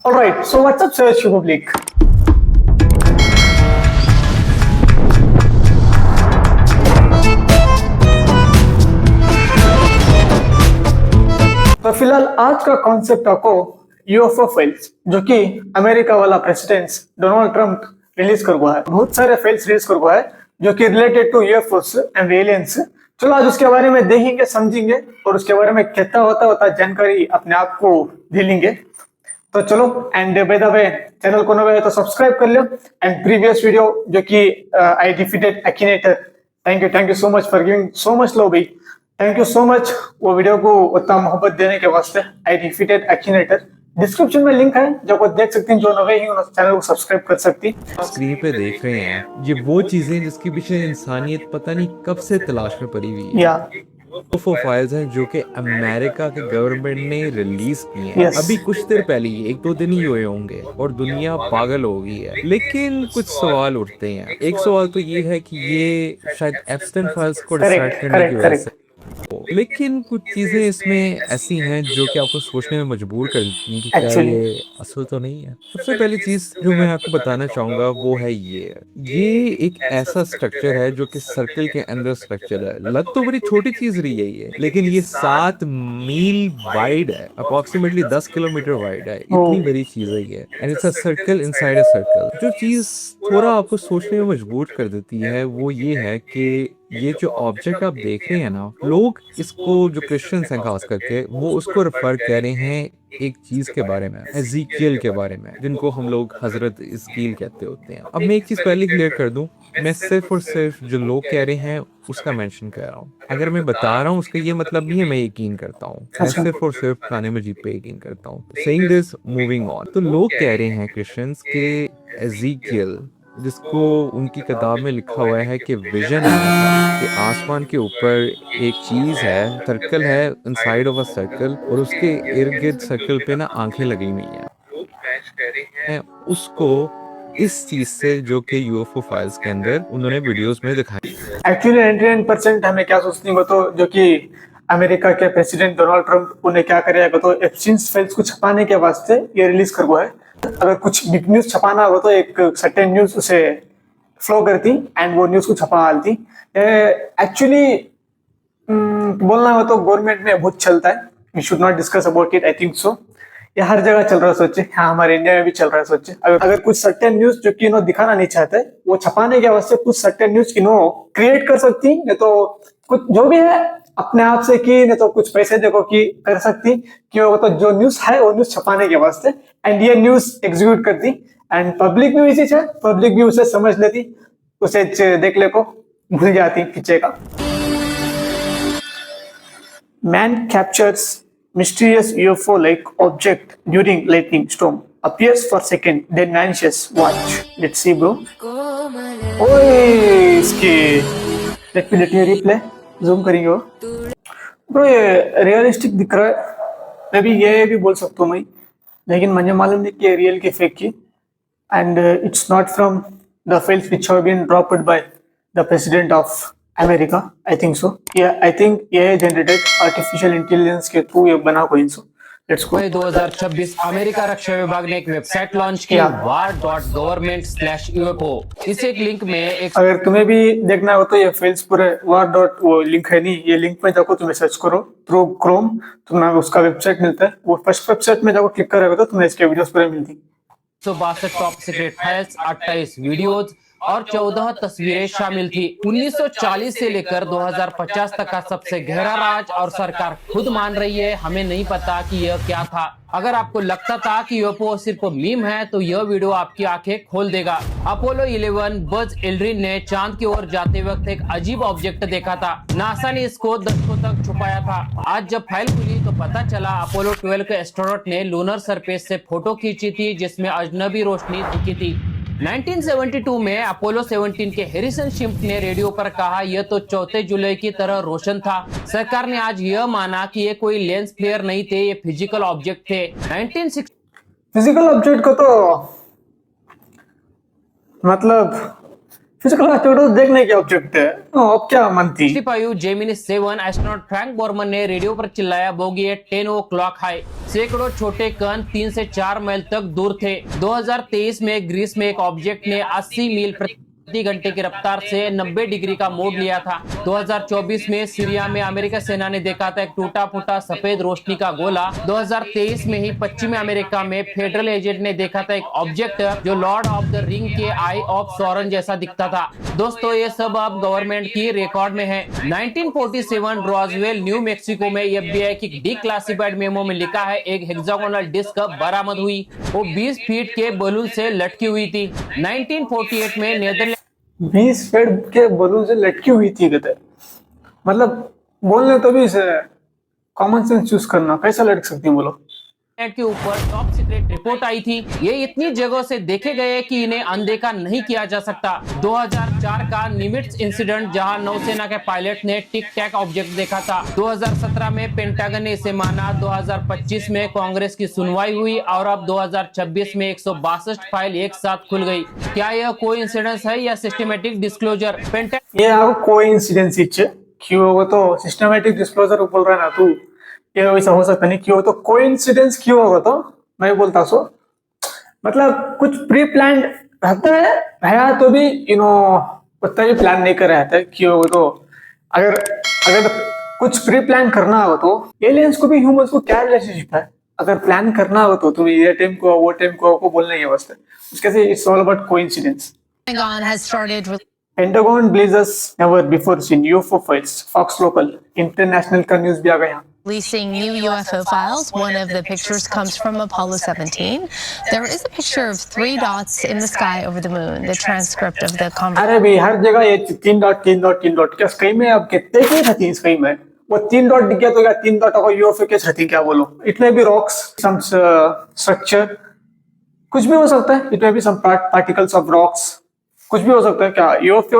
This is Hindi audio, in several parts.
Alright, so what's up, Search Public? तो फिलहाल आज का कॉन्सेप्ट आपको यूएफओ फाइल्स, जो कि अमेरिका वाला प्रेसिडेंट डोनाल्ड ट्रंप रिलीज कर हुआ है। बहुत सारे फाइल्स रिलीज कर हुआ है जो कि related to UFOs and aliens. चलो आज उसके बारे में देखेंगे, समझेंगे और उसके बारे में कितना होता जानकारी अपने आप को दे लेंगे। तो चलो, and by the way channel को नया है तो सब्सक्राइब कर लो। एंड प्रीवियस वीडियो जो कि आई डिफीटेड एक्टिनेटर, thank you so much for giving so much love भाई, थैंक यू सो मच वो वीडियो को उतना मोहब्बत देने के वास्ते। आई डिफीटेड एक्टिनेटर, डिस्क्रिप्शन में लिंक है जो को देख सकती हैं, जो नवे ही चैनल को सब्सक्राइब कर सकती। स्क्रीन पे देख रहे हैं ये वो चीजें जिसके पीछे इंसानियत पता नहीं कब से तलाश में पड़ी हुई है। या वो फाइल्स हैं जो कि अमेरिका के गवर्नमेंट ने रिलीज की हैं। Yes. अभी कुछ देर पहले ही, 1-2 दिन ही हुए होंगे और दुनिया पागल हो गई है। लेकिन कुछ सवाल उठते हैं। एक सवाल तो ये है कि ये शायद एप्स्टाइन फाइल्स को डिसाइड करने की वजह से, लेकिन कुछ चीजें इसमें ऐसी हैं जो कि आपको सोचने में मजबूर कर देती हैं कि क्या Actually. ये असल तो नहीं है। सबसे पहली चीज जो मैं आपको बताना चाहूंगा वो है ये एक ऐसा स्ट्रक्चर है जो कि सर्कल के अंदर स्ट्रक्चर है। लग तो बड़ी छोटी चीज रही है ये, लेकिन ये 7 मील वाइड है, अप्रोक्सीमेटली 10 किलोमीटर वाइड है। इतनी बड़ी चीज है ये, and it's a circle inside a circle. जो चीज थोड़ा आपको सोचने में मजबूर कर देती है वो ये है कि ये जो ऑब्जेक्ट आप देख रहे हैं ना, लोग इसको, जो क्रिश्चियंस हैं खास करके, वो उसको रेफर कर रहे हैं एक चीज के बारे में, एज़ेकियल के बारे में, जिनको हम लोग हजरत इस्कील कहते होते हैं। अब मैं एक चीज पहले क्लियर कर दूं, मैं सिर्फ और सिर्फ जो लोग कह रहे हैं उसका मेंशन कर रहा हूँ। अगर मैं बता रहा हूँ उसका ये मतलब नहीं है मैं यकीन करता हूँ। मैं सिर्फ और सिर्फ कुरान मजीद पे यकीन करता हूँ। सेइंग दिस, मूविंग ऑन, तो लोग कह रहे हैं क्रिश्चियंस के एज़ेकियल, जिसको उनकी किताब में लिखा हुआ है कि विजन है कि आसमान के ऊपर एक चीज है, सर्कल है इनसाइड ऑफ अ सर्कल, और उसके इर्द गिर्द सर्कल पे ना आंखें लगी हुई हैं। उसको इस चीज से जो कि यूएफओ फाइल्स के अंदर उन्होंने वीडियोस में दिखाई। एक्चुअली 99% हमें क्या सोचती है तो, जो कि अमेरिका के प्रेसिडेंट डोनाल्ड ट्रंप उन्हें क्या करेगा तो एप्स्टाइन फाइल्स को छपाने के वास्ते ये रिलीज कर हुआ है। अगर कुछ बिग न्यूज छपाना हो तो एक सर्टेन न्यूज उसे फ्लो करती एंड वो न्यूज को छपा डालती। एक्चुअली बोलना हो तो गवर्नमेंट में बहुत चलता है, we should not discuss about it, I think so. ये हर जगह चल रहा है, सोचे हाँ हमारे इंडिया में भी चल रहा है। सोचे अगर कुछ सर्टेन न्यूज जो कि इन्हों दिखाना नहीं चाहते, वो छपाने के वास्ते कुछ सर्टेन न्यूज इन्हों क्रिएट कर सकती, नहीं तो कुछ जो भी है अपने आप से की, नहीं तो कुछ पैसे देखो कि कर सकती क्यों, तो जो न्यूज है वो न्यूज छपाने के वास्ते, एंड ये न्यूज एग्जीक्यूट करती एंड पब्लिक भी इसी है, पब्लिक भी उसे समझ लेती, उसे देख ले को भूल जाती पीछे का। Man captures mysterious UFO-like object during lightning storm. Appears for second, then vanishes. Watch. Let's see, bro. ओए इसके let me replay. Zoom करेंगे वो. Bro ये रियलिस्टिक दिख रहा है. मैं भी ये भी बोल सकता हूँ मैं, लेकिन मुझे मालूम नहीं कि रियल की फेक की. And it's not from the files which have been dropped by the president of America, I think so. Yeah, I think AI generated artificial intelligence के थ्रू ये बना कोई इंसो। Let's go. 2026 अमेरिका रक्षा विभाग ने एक वेबसाइट लॉन्च की, war.government/UFO। इस एक लिंक में एक, अगर तुम्हें भी देखना हो तो ये फाइल्स पूरे war. वो लिंक है नहीं, ये लिंक में जाकर तुम्हें सर्च करो थ्रू क्रोम, तुम्हें उसका वेबसाइट मिलता है। वो फर्स्ट वेबसाइट में जाकर क्लिक करोगे तो तुम्हें इसके वीडियोस पूरे मिलती। 162 टॉप सीक्रेट फाइल्स, 28 वीडियोज और 14 तस्वीरें शामिल थी। 1940 से लेकर 2050 तक का सबसे गहरा राज, और सरकार खुद मान रही है हमें नहीं पता कि यह क्या था। अगर आपको लगता था कि यूएफओ सिर्फ मीम है तो यह वीडियो आपकी आंखें खोल देगा। अपोलो 11 बज एल्ड्रिन ने चांद की ओर जाते वक्त एक अजीब ऑब्जेक्ट देखा था। नासा ने इसको दशकों तक छुपाया था। आज जब फाइल खुली तो पता चला अपोलो 12 के एस्ट्रोनॉट ने लूनर सरफेस से फोटो खींची थी जिसमें अजनबी रोशनी दिखी थी। 1972 में अपोलो 17 के हैरिसन शिम्प ने रेडियो पर कहा यह तो 4 जुलाई की तरह रोशन था। सरकार ने आज यह माना कि ये कोई लेंस फ्लेयर नहीं थे, ये फिजिकल ऑब्जेक्ट थे। 1960 फिजिकल ऑब्जेक्ट को तो मतलब फिजिकल एस्पेक्ट तो देखने के ऑब्जेक्ट है, अब क्या मानती। 65 जेमिनी 7 एस्ट्रोनॉट फ्रैंक बोर्मन ने रेडियो पर चिल्लाया बोगी एट 10 o'clock हाई। सैकड़ों छोटे कण 3 से 4 मील तक दूर थे। 2023 में ग्रीस में एक ऑब्जेक्ट ने 80 मील प्रति घंटे की रफ्तार से 90 डिग्री का मोड़ लिया था। 2024 में सीरिया में अमेरिका सेना ने देखा था एक टूटा फूटा सफेद रोशनी का गोला। 2023 में ही पश्चिमी अमेरिका में फेडरल एजेंट ने देखा था एक ऑब्जेक्ट जो लॉर्ड ऑफ द रिंग के आई ऑफ सॉरन जैसा दिखता था। दोस्तों ये सब अब गवर्नमेंट की रिकॉर्ड में है। 1947 रॉजवेल न्यू मैक्सिको में FBI की डिक्लासिफाइड मेमो में लिखा है एक हेक्सागोनल डिस्क बरामद हुई। वो 20 फीट के बलून से लटकी हुई थी। 1948 में नेदरलैंड 20 फीट के बलून से लटकी हुई थी कहते, मतलब बोलने तो भी कॉमन सेंस चूज करना, कैसा लटक सकती है बोलो। के ऊपर टॉप सीक्रेट रिपोर्ट आई थी। ये इतनी जगहों से देखे गए कि इन्हें अनदेखा नहीं किया जा सकता। 2004 का निमिट्स इंसिडेंट जहां नौसेना के पायलट ने टिक टैक ऑब्जेक्ट देखा था। 2017 में पेंटागन ने इसे माना। 2025 में कांग्रेस की सुनवाई हुई और अब 2026 में 162 फाइल एक साथ खुल गई। क्या यह कोई इंसिडेंस है या सिस्टमेटिक डिस्क्लोजर? ये आपको कोई इंसिडेंस क्यों, वो तो सिस्टमेटिक डिस्क्लोजर बोल रहा है ना तू, ये वैसा हो सकता नहीं। क्यों तो कोइंसिडेंस क्यों होगा, तो मैं बोलता सो मतलब कुछ प्री प्लान रहता है, रहा तो भी उतना भी प्लान नहीं कर रहा था। क्यों तो अगर अगर कुछ प्री प्लान करना हो तो एलियंस को भी ह्यूमंस को क्या रिलेशनशिप है। अगर प्लान करना हो तो तुम्हें ये टाइम को वो टाइम को बोलना ही है बस, उसके से it's all about coincidence. Pentagon believes never before seen UFO files. Fox Local international का न्यूज भी आ गया। Releasing new UFO files. One of the pictures comes from Apollo 17. There is a picture of 3 dots in the sky over the moon. The transcript of the conversation. अरे भाई हर जगह ये 3 डॉट 3 डॉट 3 डॉट, क्या स्काई में अब कितने की रहती है स्काई में, वो 3 डॉट दिख गया तो क्या 3 डॉट को यूएफओ कैसे रहती है, क्या बोलो। It may be rocks, some structure, कुछ भी हो सकता है। It may be some particles of rocks, कुछ भी हो सकता है। क्या यूएफओ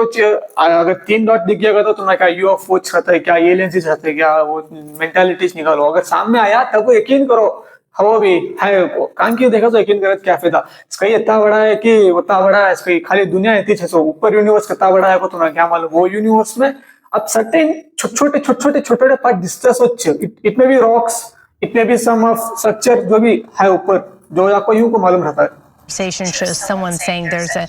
अगर 3 डॉट दिख गया तो तुम्हें क्या यूएफओ रहता है, क्या एलियंस रहता है, क्या वो मेंटालिटीज निकालो। अगर सामने आया तब यकीन करो, हवा भी है कान की देखा तो यकीन करो क्या फायदा। इसका इतना बड़ा है कि उतना बड़ा है, इसका खाली दुनिया इतनी 600 ऊपर यूनिवर्स कितना बड़ा है तुम्हें क्या मालूम। वो यूनिवर्स में अब सर्टेन छोटे पार्ट डिस्कस हो, it may be rocks, it may be some of structure जो भी है ऊपर, जो आपको यूं को मालूम रहता है। Shows someone saying there's a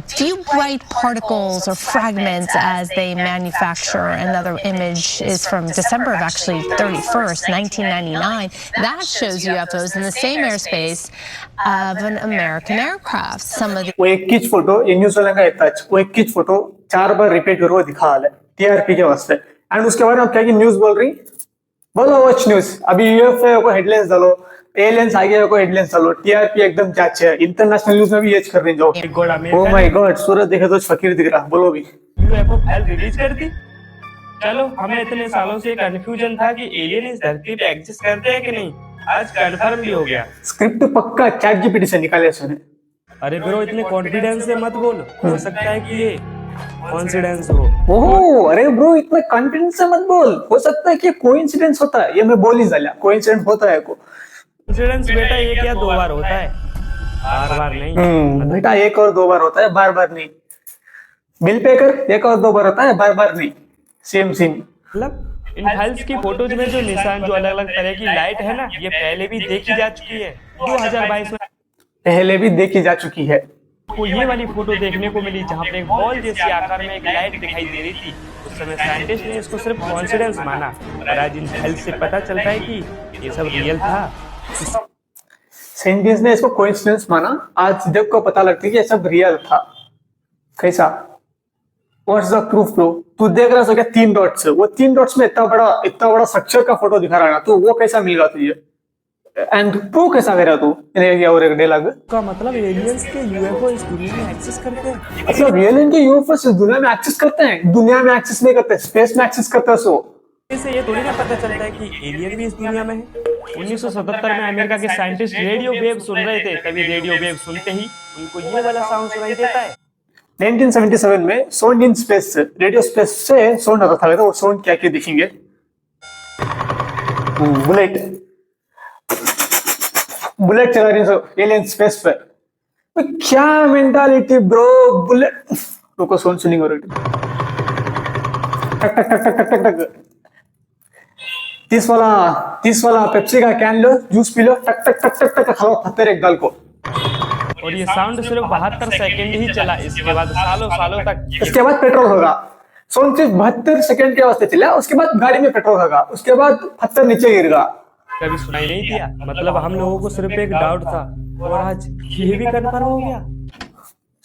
few bright particles or fragments as they manufacture. Another image is from December of actually 31st, 1999. That shows UFOs in the same airspace of an American aircraft. Some of the वो एक किच फोटो ये न्यूज वाले का इतना वो एक किच फोटो 4 बार रिपीट करो दिखा है टीआरपी के वास्ते। एंड उसके बाद अब क्या की न्यूज बोल रही, बोलो वॉच न्यूज। अभी यूएफओ को हेडलाइंस डालो, एलियंस आ गया को हेडलाइंस डालो, टीआरपी एकदम जांच है। इंटरनेशनल न्यूज में भी ये कर रही जो। ओ माय गॉड, सूरज देखे तो फकीर दिख रहा। बोलो भी यूएफओ फाइल रिलीज कर दी। चलो हमें इतने सालों से कंफ्यूजन था कि एलियन इस धरती पे एग्जिस्ट करते हैं कि नहीं, आज कंफर्म भी हो गया। स्क्रिप्ट पक्का चैट जीपीटी से निकाले सुने। अरे ब्रो इतने कॉन्फिडेंस से मत बोल, हो सकता है कि ये कोइंसिडेंस हो। ओह अरे ब्रो इतना कॉन्फिडेंस से मत बोल, हो सकता है कि कोइंसिडेंस होता है। ये मैं बोल ही डाला, कोइंसिडेंस होता है को। कोइंसिडेंस बेटा एक या 2 बार होता है, बार बार नहीं। बेटा 1 और 2 बार होता है, बार बार नहीं। बिल पे कर 1 और 2 बार होता है, बार बार नहीं। Same scene. मतलब इन फाइल्स की फोटोज में जो निशान, जो अलग अलग तरह की लाइट है ना, ये पहले भी देखी जा चुकी है। 2022 में पहले भी देखी जा चुकी है। को ये वाली फोटो देखने को मिली जहाँ पे एक बॉल जैसी आकार में एक लाइट दिखाई दे रही थी। उस समय साइंटिस्ट ने इसको सिर्फ कोइंसिडेंस माना, और आज इन फाइल्स से पता चलता है कि ये सब रियल था। साइंटिस्ट ने इसको कोइंसिडेंस माना, आज जब को पता लगता है कि ये सब रियल था। कैसा? What's the proof bro? तू देख रहा है क्या 3 डॉट्स, वो 3 डॉट्स में इतना बड़ा स्ट्रक्चर का फोटो दिखा रहा है ना, तो वो कैसा मिलेगा तुझे? एंड प्रूव कैसा करेगा तू? और एक डायलॉग का मतलब एलियंस के यूएफओ इस दुनिया में एक्सेस करते हैं। मतलब एलियन के यूएफओ इस दुनिया में एक्सेस करते हैं? दुनिया में एक्सेस नहीं करते, स्पेस में एक्सेस करते हैं। सो इससे ये थोड़ी ना पता चलता है कि एलियन भी इस दुनिया में है। 1977 में अमेरिका के साइंटिस्ट रेडियो वेव सुन रहे थे, तभी रेडियो वेव सुनते ही उनको ये वाला साउंड सुनाई देता है। 1977 में sound in space, radio space से साउंड आता था। वो साउंड क्या क्या दिखेंगे? बुलेट चला रही है एलियन स्पेस पर। क्या मेंटालिटी ब्रो, बुलेट रुको सोन सुनिंग हो रही टक टक टक टक टक टक 30 वाला पेप्सी का can low, juice P low, टक टक टक टक टक खाओ पत्थर एक गाल को। और ये साउंड सिर्फ 72 सेकंड ही चला, इसके बाद सालों सालों तक इसके बाद पेट्रोल होगा। सोन सिर्फ 72 सेकंड के वास्ते चला, उसके बाद गाड़ी में पेट्रोल होगा, उसके बाद पत्थर नीचे गिरेगा। कभी सुनाई नहीं दिया। मतलब हम लोगों को सिर्फ एक डाउट था और आज ये भी कंफर्म हो गया।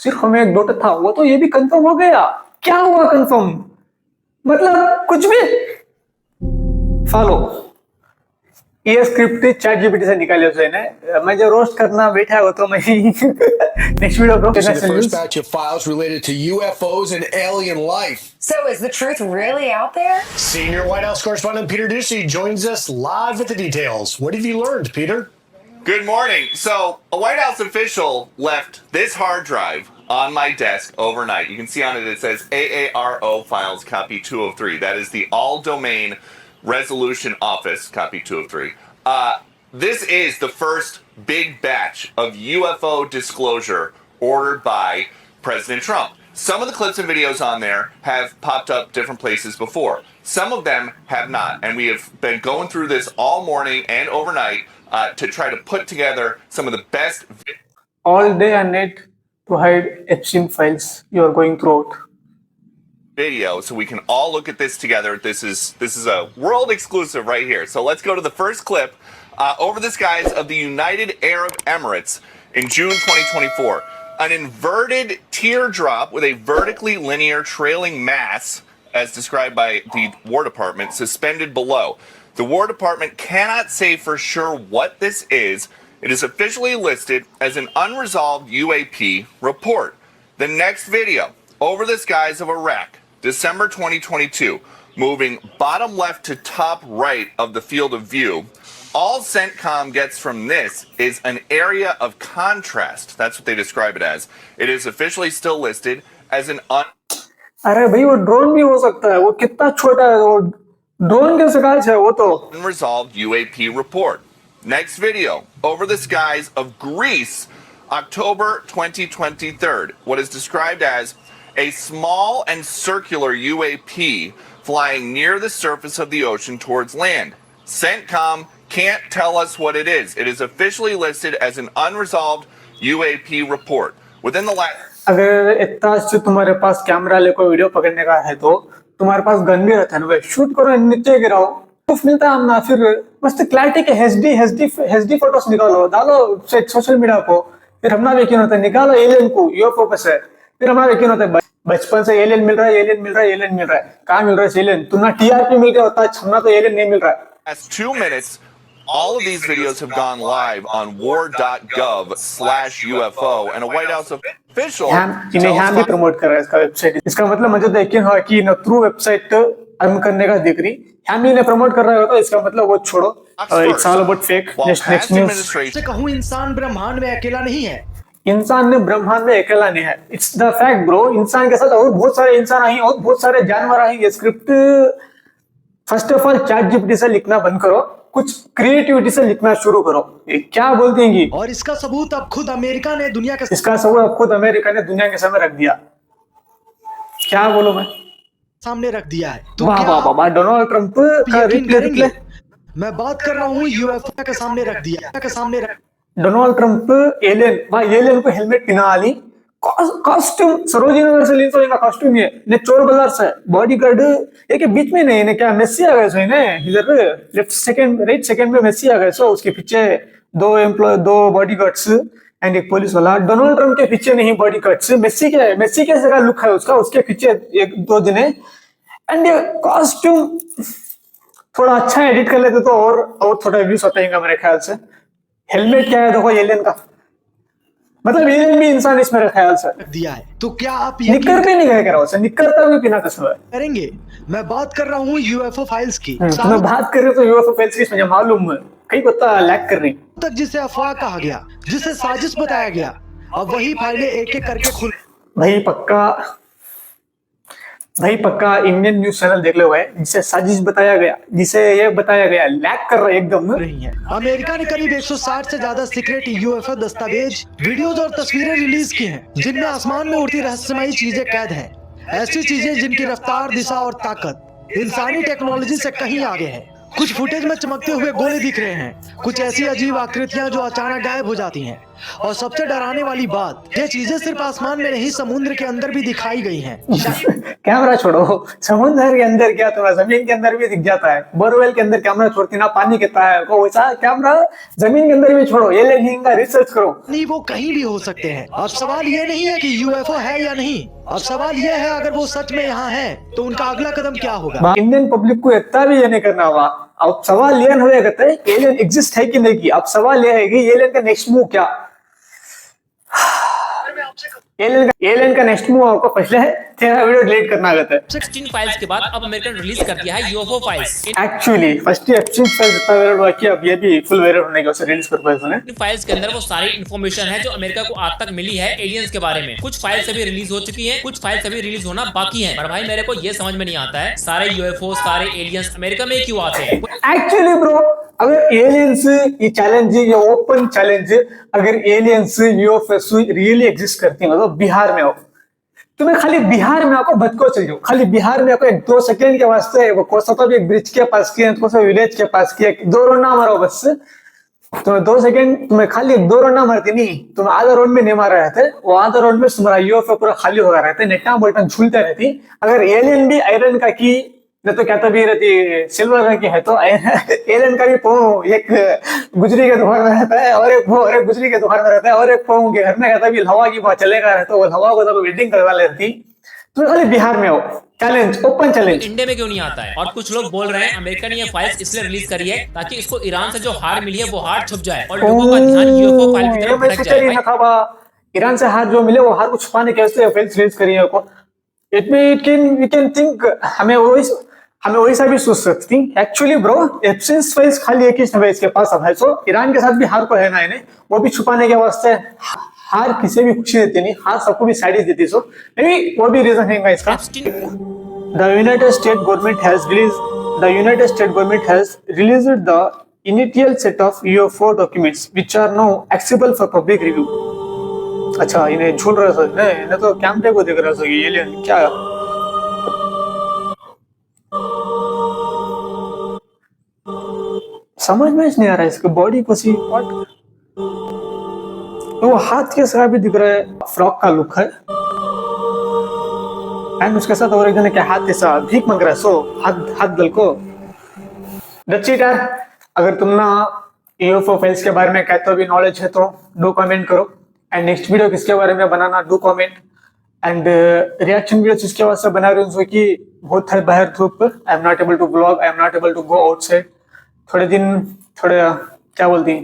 सिर्फ हमें एक डाउट था, वो तो ये भी कंफर्म हो गया। क्या हुआ कंफर्म? मतलब कुछ भी फॉलो ये स्क्रिप्ट चैट जीपीटी से निकाले उसने। मैं जो रोस्ट करना बैठा है वो तो मैं नेक्स्ट वीडियो को This is the first batch of files related to UFOs and alien life. So is the truth really out there? Senior White House correspondent Peter Doocy joins us live with the details. What have you learned, Peter? Good morning. So, a White House official left this hard drive on my desk overnight. You can see on it says AARO files copy 2 of 3. That is the all domain resolution office copy 2 of 3. This is the first big batch of UFO disclosure ordered by President Trump. Some of the clips and videos on there have popped up different places before. Some of them have not. And we have been going through this all morning and overnight to try to put together some of the best all day and night to hide Epstein files you are going through it. video so we can all look at this together. This is a world exclusive right here. So let's go to the first clip. Over the skies of the United Arab Emirates in June 2024, an inverted teardrop with a vertically linear trailing mass, as described by the War Department, suspended below. The War Department cannot say for sure what this is. It is officially listed as an unresolved UAP report. The next video, over the skies of Iraq, December 2022, moving bottom left to top right of the field of view. All CENTCOM gets from this is an area of contrast. That's what they describe it as. It is officially still listed as an अरे भाई वो ड्रोन भी हो सकता है, वो कितना छोटा है, वो ड्रोन के skies है वो तो। unresolved UAP report. Next video, over the skies of Greece, October 2023. What is described as a small and circular UAP flying near the surface of the ocean towards land. CENTCOM can't tell us what it is. It is officially listed as an unresolved UAP report. Within the last अगर इतना से तुम्हारे पास कैमरा लेकर वीडियो पकड़ने का है तो तुम्हारे पास गन भी रहता है ना, शूट करो, नीचे गिराओ, प्रूफ मिलता है ना। फिर मस्त क्लैरिटी के एचडी फोटोस निकालो, डालो सोशल मीडिया को। फिर हमारा यकीन होता है, निकालो एलियन को यूएफओ पे से। फिर हमारा यकीन होता है बचपन से एलियन मिल रहा है, एलियन मिल रहा है, एलियन मिल रहा है। कहाँ मिल रहा है एलियन? तुम्हारा टीआरपी मिल गया होता है, छमना तो एलियन नहीं मिल रहा है। last 2 minutes, all of these videos have gone live on war.gov/UFO, and a White House official इन्हें यहाँ भी प्रमोट कर रहा है इसका वेबसाइट। इसका मतलब मुझे तो यकीन हुआ कि न थ्रू वेबसाइट अर्न करने का दिख रही, यहाँ भी इन्हें प्रमोट कर रहा होगा, इसका मतलब वो छोड़ो। It's all about fake. Next news. से कहूँ इंसान ब्रह्मांड में अकेला नहीं है। इंसान ने ब्रह्मांड में अकेला नहीं है। It's the fact bro. इंसान के साथ और बहुत सारे इंसान आएंगे और बहुत सारे जानवर आएंगे। Script first of all chat GPT से लिखना बंद करो, कुछ क्रिएटिविटी से लिखना शुरू करो। ये क्या बोलती हैं? और इसका सबूत अब खुद अमेरिका ने दुनिया के सामने रख दिया। क्या बोलूं मैं? सामने रख दिया है। तो वाह वाह वाह, डोनाल्ड ट्रंप का रिप्ले। मैं बात कर रहा हूँ यूएफओ के सामने रख दिया। डोनाल्ड ट्रंप एलियन, भाई एलियन को हेलमेट पहना आली, कॉस्ट्यूम सरोजिनी नगर से ली तो इनका कॉस्ट्यूम ये ने चोर बाजार से बॉडीगार्ड ये के बीच में नहीं, इन्हें क्या मेसी आ गए सो, इन्हें इधर लेफ्ट सेकंड राइट सेकंड में मेसी आ गए सो, उसके पीछे दो बॉडीगार्ड्स एंड एक पुलिस वाला। डोनाल्ड ट्रंप के पीछे नहीं बॉडीगार्ड्स, मेसी कैसे का लुक है उसका, उसके पीछे एक दो जने। एंड ये कॉस्ट्यूम थोड़ा अच्छा एडिट कर लेते तो और थोड़ा व्यूज होता है मेरे ख्याल से। हेलमेट क्या है देखो एलियन का, मतलब एलियन भी इंसान इसमें मेरे ख्याल से दिया है। तो क्या आप निक्कर भी नहीं कह रहा है, निक्कर तक भी पीना कसम है करेंगे? मैं बात कर रहा हूँ यूएफओ फाइल्स की। मैं बात कर रही तो यूएफओ फाइल्स की, मुझे मालूम है कहीं पता लैग कर रही तक, जिसे अफवाह कहा गया, जिसे साजिश बताया गया, अब वही फाइलें एक एक करके खुल। भाई पक्का भाई पक्का इंडियन न्यूज चैनल देख लो भाई, जिसे साजिश बताया गया, जिसे ये बताया गया लैग कर रहा है एकदम रही हैं। अमेरिका ने करीब 160 से ज्यादा सीक्रेट यूएफओ दस्तावेज, वीडियोज और तस्वीरें रिलीज की हैं, जिनमें आसमान में उड़ती रहस्यमयी चीजें कैद हैं। ऐसी चीजें जिनकी रफ्तार, दिशा और ताकत इंसानी टेक्नोलॉजी से कहीं आगे है। कुछ फुटेज में चमकते हुए गोले दिख रहे हैं, कुछ ऐसी अजीब आकृतियां जो अचानक गायब हो जाती हैं, और सबसे डराने वाली बात, ये चीजें सिर्फ आसमान में नहीं, समुद्र के अंदर भी दिखाई गई हैं। कैमरा छोड़ो, समुद्र के अंदर क्या, थोड़ा जमीन के अंदर भी दिख जाता है। बोरवेल के अंदर कैमरा छोड़ती ना पानी कहता है को, वैसा कैमरा जमीन के अंदर भी छोड़ो, ये लेकिन का रिसर्च करो। नहीं, वो कहीं भी हो सकते हैं। अब सवाल ये नहीं है कि यूएफओ है या नहीं, अब सवाल ये है अगर वो सच में यहाँ है तो उनका अगला कदम क्या होगा। इंडियन पब्लिक को इतना भी ये नहीं करना हुआ। अब सवाल ये नहीं कहते एलियन एग्जिस्ट है कि नहीं की, अब सवाल ये है कि एलियन का नेक्स्ट मूव क्या। एलियन का नेक्स्ट मूव आपको पहले है तेरा वीडियो डिलीट करना आता है। 16 फाइल्स के बाद अब अमेरिका ने रिलीज कर दिया है यूएफओ फाइल्स। एक्चुअली फर्स्ट ही एप्सिन फाइल्स इतना वायरल हुआ कि अब ये भी फुल वायरल होने के उसे रिलीज कर पाए उसने। इन फाइल्स के अंदर वो सारी इन्फॉर्मेशन है जो अमेरिका को आज तक मिली है एलियंस के बारे में। कुछ फाइल्स अभी रिलीज हो चुकी हैं, कुछ फाइल्स अभी रिलीज होना बाकी है। पर भाई मेरे को ये समझ में नहीं आता है सारे यूएफओ, सारे एलियंस अमेरिका में क्यों आते हैं। एक्चुअली ब्रो, अगर एलियंस ये चैलेंज, ये ओपन चैलेंज, अगर एलियंस यूएफओ रियली एग्जिस्ट करती है तो बिहार में हो, तुम्हें खाली बिहार में आपको बदको चल जाओ, खाली बिहार में आपको 1-2 सेकंड के वास्ते वो कोसा तो भी एक ब्रिज के पास किया, कोसा विलेज के पास किया, 2 रोना मारो बस। तुम्हें 2 सेकंड, तुम्हें खाली 2 रोना मारती नहीं, तुम आधा रोड में नहीं मार रहे थे, वो आधा रोड में तुम्हारा यूएफओ पूरा खाली होगा रहते, नेटा बोल्टन झूलते रहती। अगर एलियन भी आयरन का की न तो कहता भी रहती सिल्वर का की है, तो एलियन का भी पो एक गुजरी के दुकान में रहता है और एक गुजरी के दुकान में रहता है और एक पो के घर में कहता भी हवा की बहुत चलेगा रहता है, वो हवा को तो वेल्डिंग करवा लेती। तो खाली बिहार में हो, चैलेंज, ओपन चैलेंज। इंडिया में क्यों नहीं आता है। और कुछ लोग बोल रहे हैं अमेरिका ने ये फाइल्स इसलिए रिलीज करी है ताकि इसको ईरान से जो हार मिली है वो हार छुप जाए और लोगों का ध्यान यूएफओ फाइल की तरफ भटक जाए। ईरान से हार जो मिले वो हार को छुपाने के वास्ते फाइल्स रिलीज करी है। वी कैन थिंक, हमें वैसा भी सोच सकती। एक्चुअली ब्रो, एब्सेंस फाइल्स खाली एक ही समय इसके पास अब है, सो ईरान के साथ भी हार को है ना इन्हें, वो भी छुपाने के वास्ते। हार किसी भी खुशी देती नहीं, हार सबको भी साइड देती, सो मे बी वो भी रीजन है इसका। The United State government has released the initial set of UFO documents which are now accessible for public review. अच्छा, इन्हें झूल रहा सर, इन्हें तो कैमरे को देख रहा सर, ये एलियन क्या समझ में नहीं आ रहा है। इसके बॉडी को सी पार्ट, तो वो हाथ के साथ भी दिख रहा है, फ्रॉक का लुक है, एंड उसके साथ और एक जने के हाथ के साथ भीख मांग रहा है, सो हाथ दल को यार। अगर तुम ना यूएफओ फाइल्स के बारे में कहते हो भी नॉलेज है तो डू कमेंट करो, एंड नेक्स्ट वीडियो किसके बारे में बनाना do comment, and reaction video जिसके वास्ते बना रहे हो कि बहुत है बाहर धूप, I am not able to blog, I am not able to go outside, थोड़े क्या बोलती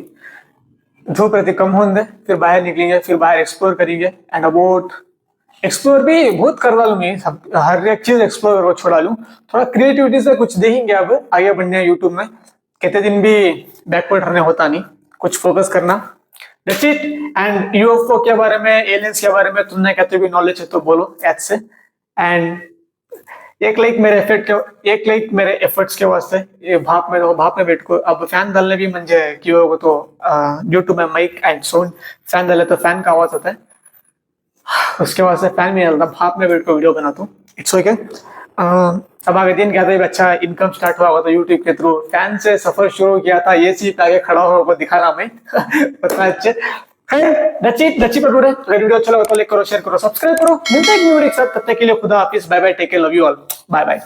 धूप रहती कम होने, फिर बाहर निकलेंगे, फिर बाहर एक्सप्लोर करेंगे, एंड अबाउट एक्सप्लोर भी बहुत करवा लूंगी, सब हर एक चीज एक्सप्लोर करके छोड़ा लूँ, थोड़ा क्रिएटिविटी से कुछ देखेंगे अब आगे बढ़ने यूट्यूब में। कहते दिन भी बैकवर्ड रहने होता नहीं, कुछ फोकस करना, दैट्स इट। एंड यूएफओ के बारे में, एलियंस के बारे में तुमने कहते भी नॉलेज है तो बोलो ऐड से, एंड एक लाइक मेरे एफर्ट्स के वास्ते। ये भाप में बैठ को अब फैन डालने भी मंजे कि हो तो यूट्यूब में माइक एंड साउंड, फैन डाले तो फैन का आवाज आता है, उसके वास्ते फैन में डालता, भाप में बैठ को वीडियो बनाता हूँ, इट्स ओके। अब आगे दिन कहते अच्छा इनकम स्टार्ट हुआ तो यूट्यूब के थ्रू फैन से सफर शुरू किया था, ये चीज आगे खड़ा हो दिखा रहा मैं पता अच्छे। दच्ची पर अगर वीडियो अच्छा लगा तो लाइक करो, शेयर करो, सब्सक्राइब करो। मिलते हैं न्यू वीडियो के साथ, तब तक के लिए खुदा हाफिज, bye bye, take care, love you all, bye bye.